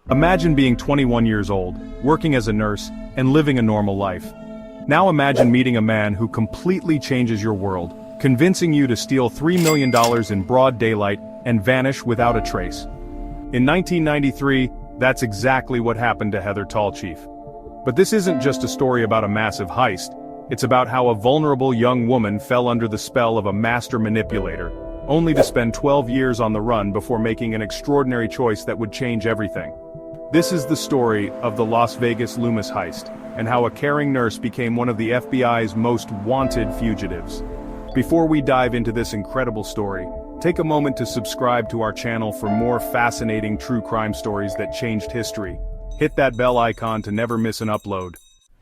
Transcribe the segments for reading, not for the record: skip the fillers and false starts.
Imagine being 21 years old, working as a nurse, and living a normal life. Now imagine meeting a man who completely changes your world, convincing you to steal $3 million in broad daylight and vanish without a trace. In 1993, that's exactly what happened to Heather Tallchief. But this isn't just a story about a massive heist, it's about how a vulnerable young woman fell under the spell of a master manipulator, only to spend 12 years on the run before making an extraordinary choice that would change everything. This is the story of the Las Vegas Loomis heist, and how a caring nurse became one of the FBI's most wanted fugitives. Before we dive into this incredible story, take a moment to subscribe to our channel for more fascinating true crime stories that changed history. Hit that bell icon to never miss an upload.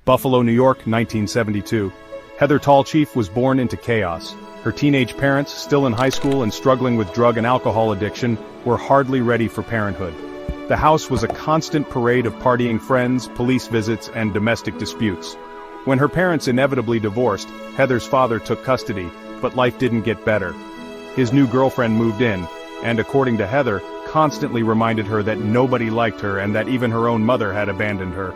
Buffalo, New York, 1972. Heather Tallchief was born into chaos. Her teenage parents, still in high school and struggling with drug and alcohol addiction, were hardly ready for parenthood. The house was a constant parade of partying friends, police visits, and domestic disputes. When her parents inevitably divorced, Heather's father took custody, but life didn't get better. His new girlfriend moved in, and according to Heather, constantly reminded her that nobody liked her and that even her own mother had abandoned her.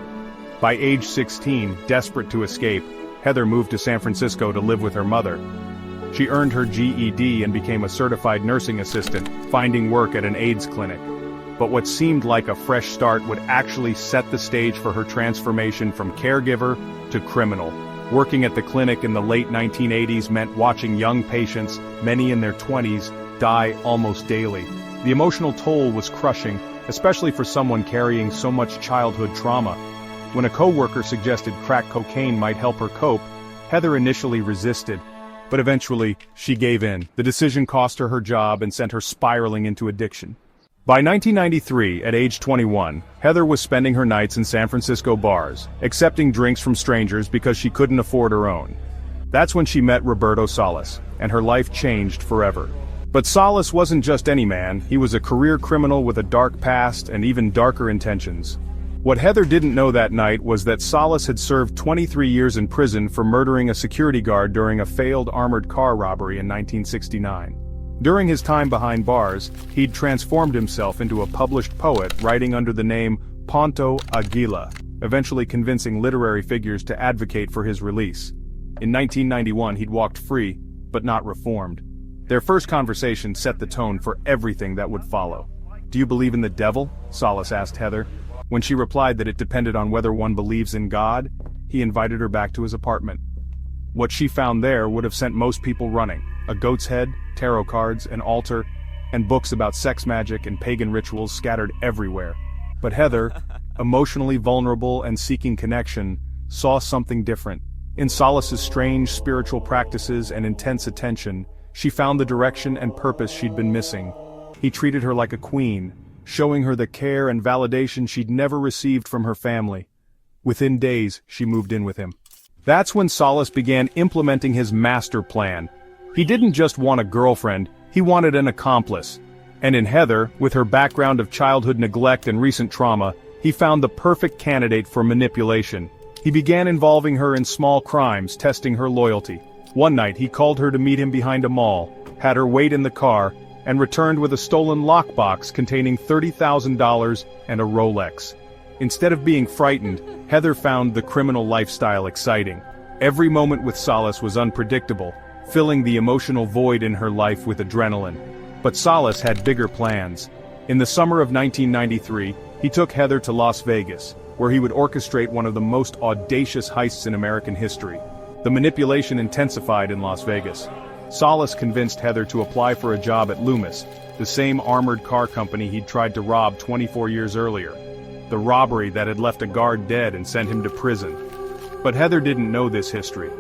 By age 16, desperate to escape, Heather moved to San Francisco to live with her mother. She earned her GED and became a certified nursing assistant, finding work at an AIDS clinic. But what seemed like a fresh start would actually set the stage for her transformation from caregiver to criminal. Working at the clinic in the late 1980s meant watching young patients, many in their 20s, die almost daily. The emotional toll was crushing, especially for someone carrying so much childhood trauma. When a coworker suggested crack cocaine might help her cope, Heather initially resisted. But eventually, she gave in. The decision cost her her job and sent her spiraling into addiction. By 1993, at age 21, Heather was spending her nights in San Francisco bars, accepting drinks from strangers because she couldn't afford her own. That's when she met Roberto Solis, and her life changed forever. But Solis wasn't just any man, he was a career criminal with a dark past and even darker intentions. What Heather didn't know that night was that Solis had served 23 years in prison for murdering a security guard during a failed armored car robbery in 1969. During his time behind bars, he'd transformed himself into a published poet writing under the name Ponto Aguila, eventually convincing literary figures to advocate for his release. In 1991 he'd walked free, but not reformed. Their first conversation set the tone for everything that would follow. "Do you believe in the devil?" Solis asked Heather. When she replied that it depended on whether one believes in God, he invited her back to his apartment. What she found there would have sent most people running: a goat's head, tarot cards, an altar, and books about sex magic and pagan rituals scattered everywhere. But Heather, emotionally vulnerable and seeking connection, saw something different. In Solis's strange spiritual practices and intense attention, she found the direction and purpose she'd been missing. He treated her like a queen, showing her the care and validation she'd never received from her family. Within days, she moved in with him. That's when Solis began implementing his master plan. He didn't just want a girlfriend, he wanted an accomplice. And in Heather, with her background of childhood neglect and recent trauma, he found the perfect candidate for manipulation. He began involving her in small crimes, testing her loyalty. One night he called her to meet him behind a mall, had her wait in the car, and returned with a stolen lockbox containing $30,000 and a Rolex. Instead of being frightened, Heather found the criminal lifestyle exciting. Every moment with Solis was unpredictable, filling the emotional void in her life with adrenaline. But Solis had bigger plans. In the summer of 1993, he took Heather to Las Vegas, where he would orchestrate one of the most audacious heists in American history. The manipulation intensified in Las Vegas. Solis convinced Heather to apply for a job at Loomis, the same armored car company he'd tried to rob 24 years earlier. The robbery that had left a guard dead and sent him to prison. But Heather didn't know this history.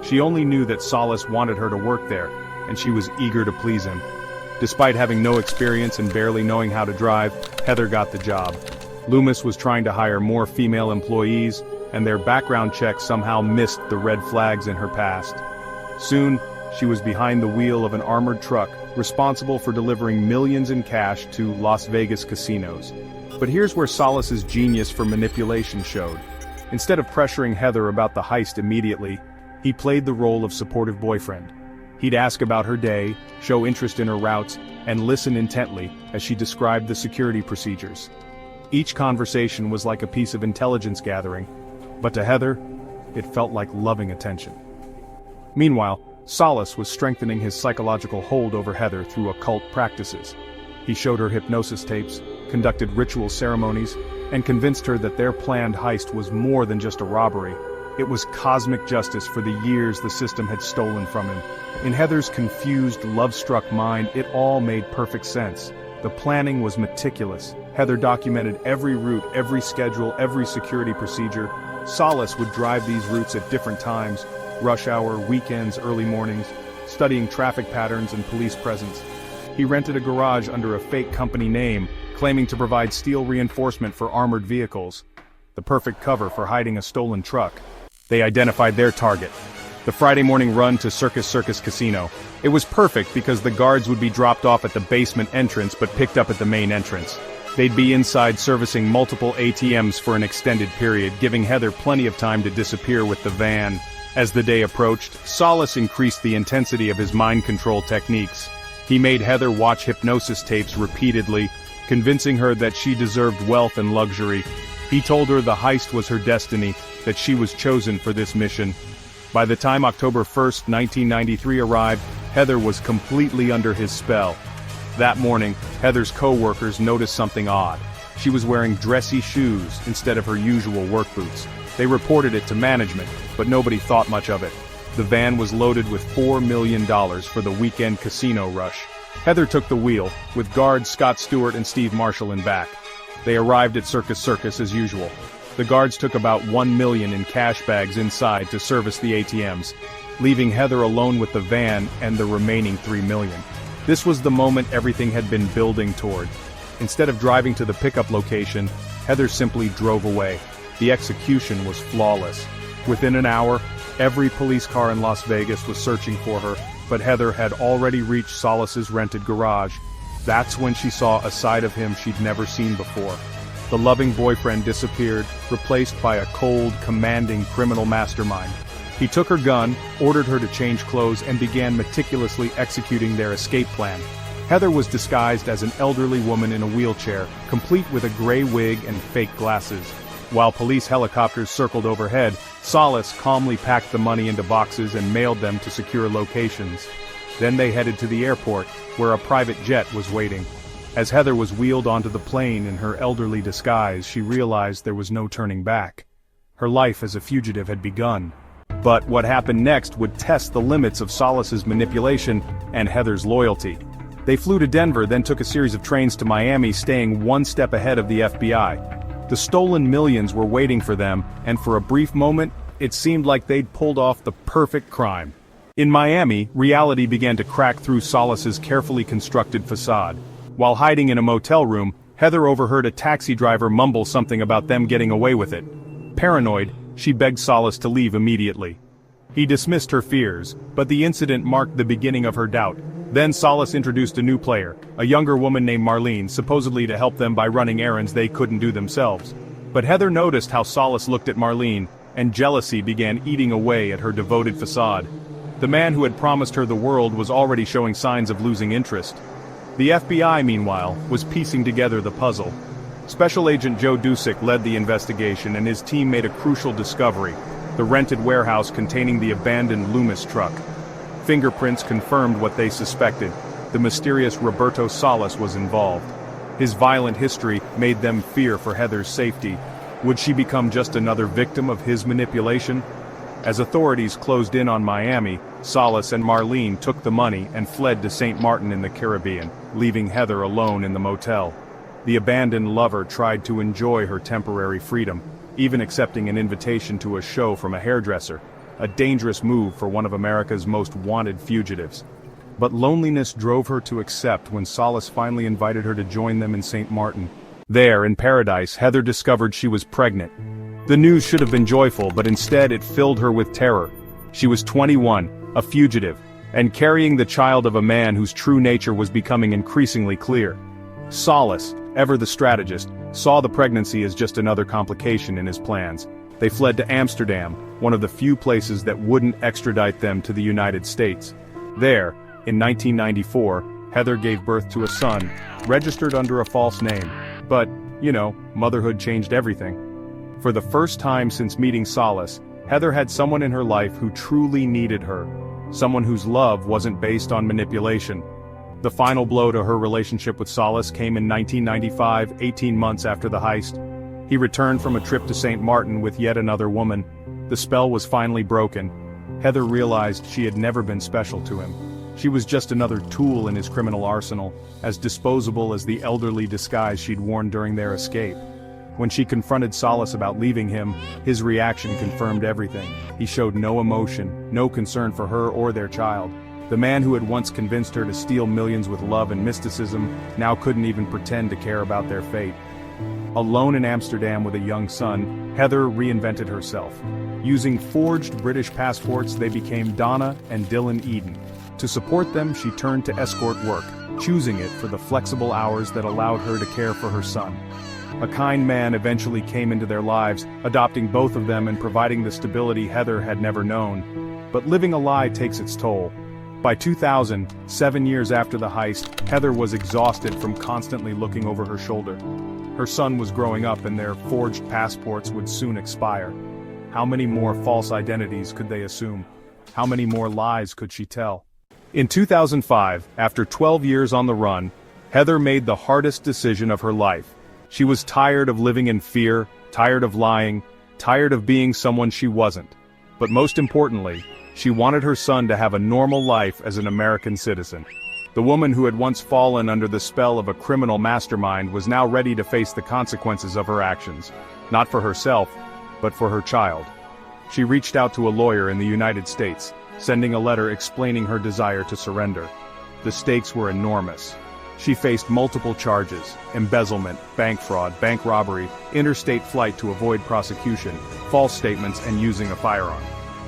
She only knew that Solis wanted her to work there, and she was eager to please him. Despite having no experience and barely knowing how to drive, Heather got the job. Loomis was trying to hire more female employees, and their background checks somehow missed the red flags in her past. Soon, she was behind the wheel of an armored truck, responsible for delivering millions in cash to Las Vegas casinos. But here's where Solis's genius for manipulation showed. Instead of pressuring Heather about the heist immediately, he played the role of supportive boyfriend. He'd ask about her day, show interest in her routes, and listen intently as she described the security procedures. Each conversation was like a piece of intelligence gathering, but to Heather, it felt like loving attention. Meanwhile, Solis was strengthening his psychological hold over Heather through occult practices. He showed her hypnosis tapes, conducted ritual ceremonies, and convinced her that their planned heist was more than just a robbery. It was cosmic justice for the years the system had stolen from him. In Heather's confused, love-struck mind, it all made perfect sense. The planning was meticulous. Heather documented every route, every schedule, every security procedure. Solis would drive these routes at different times, rush hour, weekends, early mornings, studying traffic patterns and police presence. He rented a garage under a fake company name, claiming to provide steel reinforcement for armored vehicles. The perfect cover for hiding a stolen truck. They identified their target. The Friday morning run to Circus Casino. It was perfect because the guards would be dropped off at the basement entrance but picked up at the main entrance. They'd be inside servicing multiple ATMs for an extended period, giving Heather plenty of time to disappear with the van. As the day approached, Solis increased the intensity of his mind control techniques. He made Heather watch hypnosis tapes repeatedly, convincing her that she deserved wealth and luxury. He told her the heist was her destiny, that she was chosen for this mission. By the time October 1st, 1993 arrived, Heather was completely under his spell. That morning, Heather's co-workers noticed something odd. She was wearing dressy shoes instead of her usual work boots. They reported it to management, but nobody thought much of it. The van was loaded with $4 million for the weekend casino rush. Heather took the wheel, with guards Scott Stewart and Steve Marshall in back. They arrived at Circus as usual. The guards took about $1 million in cash bags inside to service the ATMs, leaving Heather alone with the van and the remaining $3 million. This was the moment everything had been building toward. Instead of driving to the pickup location, Heather simply drove away. The execution was flawless. Within an hour, every police car in Las Vegas was searching for her, but Heather had already reached Solis's rented garage. That's when she saw a side of him she'd never seen before. The loving boyfriend disappeared, replaced by a cold, commanding criminal mastermind. He took her gun, ordered her to change clothes, and began meticulously executing their escape plan. Heather was disguised as an elderly woman in a wheelchair, complete with a gray wig and fake glasses. While police helicopters circled overhead, Solis calmly packed the money into boxes and mailed them to secure locations. Then they headed to the airport, where a private jet was waiting. As Heather was wheeled onto the plane in her elderly disguise, she realized there was no turning back. Her life as a fugitive had begun. But what happened next would test the limits of Solis's manipulation and Heather's loyalty. They flew to Denver, then took a series of trains to Miami, staying one step ahead of the FBI. The stolen millions were waiting for them, and for a brief moment, it seemed like they'd pulled off the perfect crime. In Miami, reality began to crack through Solis's carefully constructed facade. While hiding in a motel room, Heather overheard a taxi driver mumble something about them getting away with it. Paranoid, she begged Solis to leave immediately. He dismissed her fears, but the incident marked the beginning of her doubt. Then Solis introduced a new player, a younger woman named Marlene, supposedly to help them by running errands they couldn't do themselves. But Heather noticed how Solis looked at Marlene, and jealousy began eating away at her devoted facade. The man who had promised her the world was already showing signs of losing interest. The FBI, meanwhile, was piecing together the puzzle. Special Agent Joe Dusick led the investigation, and his team made a crucial discovery: the rented warehouse containing the abandoned Loomis truck. Fingerprints confirmed what they suspected. The mysterious Roberto Solis was involved. His violent history made them fear for Heather's safety. Would she become just another victim of his manipulation? As authorities closed in on Miami, Solis and Marlene took the money and fled to St. Martin in the Caribbean, leaving Heather alone in the motel. The abandoned lover tried to enjoy her temporary freedom, even accepting an invitation to a show from a hairdresser, a dangerous move for one of America's most wanted fugitives. But loneliness drove her to accept when Solis finally invited her to join them in St. Martin. There, in paradise, Heather discovered she was pregnant. The news should have been joyful, but instead it filled her with terror. She was 21, a fugitive, and carrying the child of a man whose true nature was becoming increasingly clear. Solis, ever the strategist, saw the pregnancy as just another complication in his plans. They fled to Amsterdam, one of the few places that wouldn't extradite them to the United States. There, in 1994, Heather gave birth to a son, registered under a false name. But Motherhood changed everything. For the first time since meeting Solis, Heather had someone in her life who truly needed her. Someone whose love wasn't based on manipulation. The final blow to her relationship with Solis came in 1995, 18 months after the heist. He returned from a trip to St. Martin with yet another woman. The spell was finally broken. Heather realized she had never been special to him. She was just another tool in his criminal arsenal, as disposable as the elderly disguise she'd worn during their escape. When she confronted Solis about leaving him, his reaction confirmed everything. He showed no emotion, no concern for her or their child. The man who had once convinced her to steal millions with love and mysticism now couldn't even pretend to care about their fate. Alone in Amsterdam with a young son, Heather reinvented herself. Using forged British passports, they became Donna and Dylan Eden. To support them, she turned to escort work, choosing it for the flexible hours that allowed her to care for her son. A kind man eventually came into their lives, adopting both of them and providing the stability Heather had never known. But living a lie takes its toll. By 2000, 7 years after the heist, Heather was exhausted from constantly looking over her shoulder. Her son was growing up and their forged passports would soon expire. How many more false identities could they assume? How many more lies could she tell? In 2005, after 12 years on the run, Heather made the hardest decision of her life. She was tired of living in fear, tired of lying, tired of being someone she wasn't. But most importantly, she wanted her son to have a normal life as an American citizen. The woman who had once fallen under the spell of a criminal mastermind was now ready to face the consequences of her actions, not for herself, but for her child. She reached out to a lawyer in the United States, sending a letter explaining her desire to surrender. The stakes were enormous. She faced multiple charges: embezzlement, bank fraud, bank robbery, interstate flight to avoid prosecution, false statements, and using a firearm.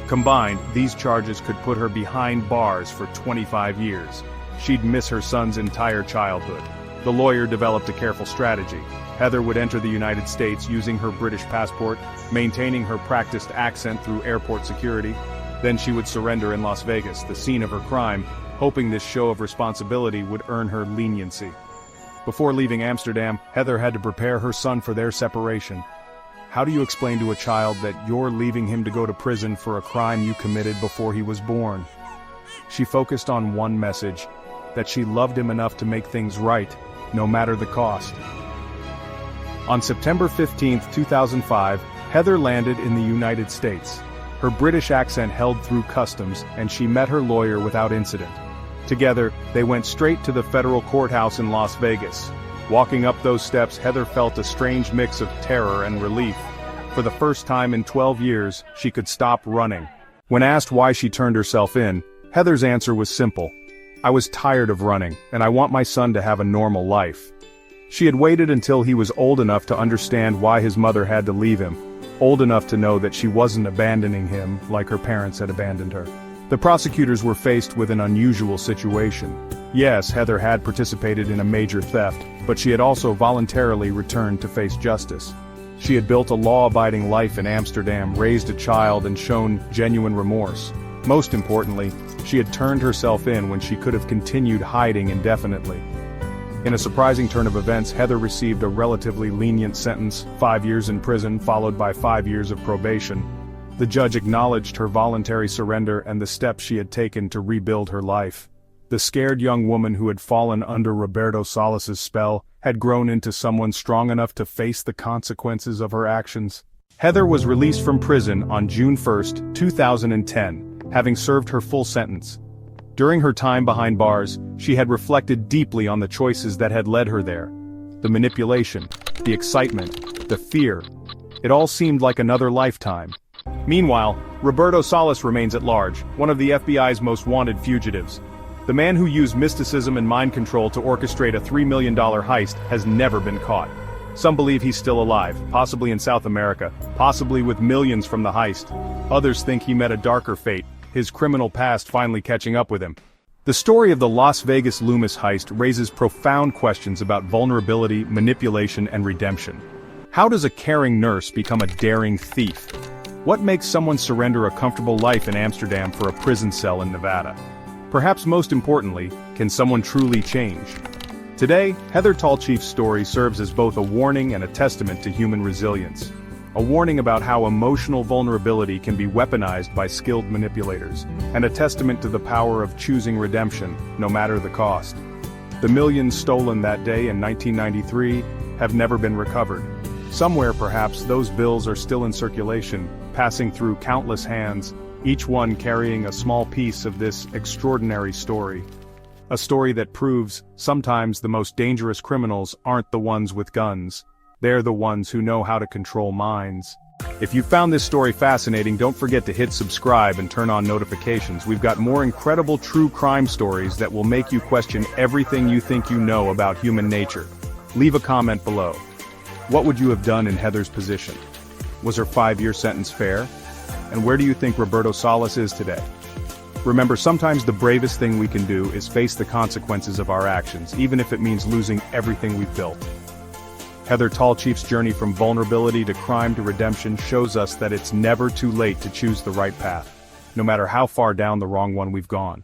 Combined, these charges could put her behind bars for 25 years. She'd miss her son's entire childhood. The lawyer developed a careful strategy. Heather would enter the United States using her British passport, maintaining her practiced accent through airport security. Then she would surrender in Las Vegas, the scene of her crime, hoping this show of responsibility would earn her leniency. Before leaving Amsterdam, Heather had to prepare her son for their separation. How do you explain to a child that you're leaving him to go to prison for a crime you committed before he was born? She focused on one message: that she loved him enough to make things right, no matter the cost. On September 15, 2005, Heather landed in the United States. Her British accent held through customs, and she met her lawyer without incident. Together, they went straight to the federal courthouse in Las Vegas. Walking up those steps, Heather felt a strange mix of terror and relief. For the first time in 12 years, she could stop running. When asked why she turned herself in, Heather's answer was simple: "I was tired of running, and I want my son to have a normal life." She had waited until he was old enough to understand why his mother had to leave him, old enough to know that she wasn't abandoning him like her parents had abandoned her. The prosecutors were faced with an unusual situation. Yes, Heather had participated in a major theft, but she had also voluntarily returned to face justice. She had built a law-abiding life in Amsterdam, raised a child, and shown genuine remorse. Most importantly, she had turned herself in when she could have continued hiding indefinitely. In a surprising turn of events, Heather received a relatively lenient sentence, 5 years in prison followed by 5 years of probation. The judge acknowledged her voluntary surrender and the steps she had taken to rebuild her life. The scared young woman who had fallen under Roberto Solis's spell had grown into someone strong enough to face the consequences of her actions. Heather was released from prison on June 1, 2010, having served her full sentence. During her time behind bars, she had reflected deeply on the choices that had led her there. The manipulation, the excitement, the fear. It all seemed like another lifetime. Meanwhile, Roberto Solis remains at large, one of the FBI's most wanted fugitives. The man who used mysticism and mind control to orchestrate a $3 million heist has never been caught. Some believe he's still alive, possibly in South America, possibly with millions from the heist. Others think he met a darker fate, his criminal past finally catching up with him. The story of the Las Vegas Loomis heist raises profound questions about vulnerability, manipulation, and redemption. How does a caring nurse become a daring thief? What makes someone surrender a comfortable life in Amsterdam for a prison cell in Nevada? Perhaps most importantly, can someone truly change? Today, Heather Tallchief's story serves as both a warning and a testament to human resilience. A warning about how emotional vulnerability can be weaponized by skilled manipulators, and a testament to the power of choosing redemption, no matter the cost. The millions stolen that day in 1993 have never been recovered. Somewhere perhaps those bills are still in circulation, passing through countless hands, each one carrying a small piece of this extraordinary story. A story that proves, sometimes the most dangerous criminals aren't the ones with guns. They're the ones who know how to control minds. If you found this story fascinating, don't forget to hit subscribe and turn on notifications. We've got more incredible true crime stories that will make you question everything you think you know about human nature. Leave a comment below. What would you have done in Heather's position? Was her 5-year sentence fair? And where do you think Roberto Solis is today? Remember, sometimes the bravest thing we can do is face the consequences of our actions, even if it means losing everything we've built. Heather Tallchief's journey from vulnerability to crime to redemption shows us that it's never too late to choose the right path, no matter how far down the wrong one we've gone.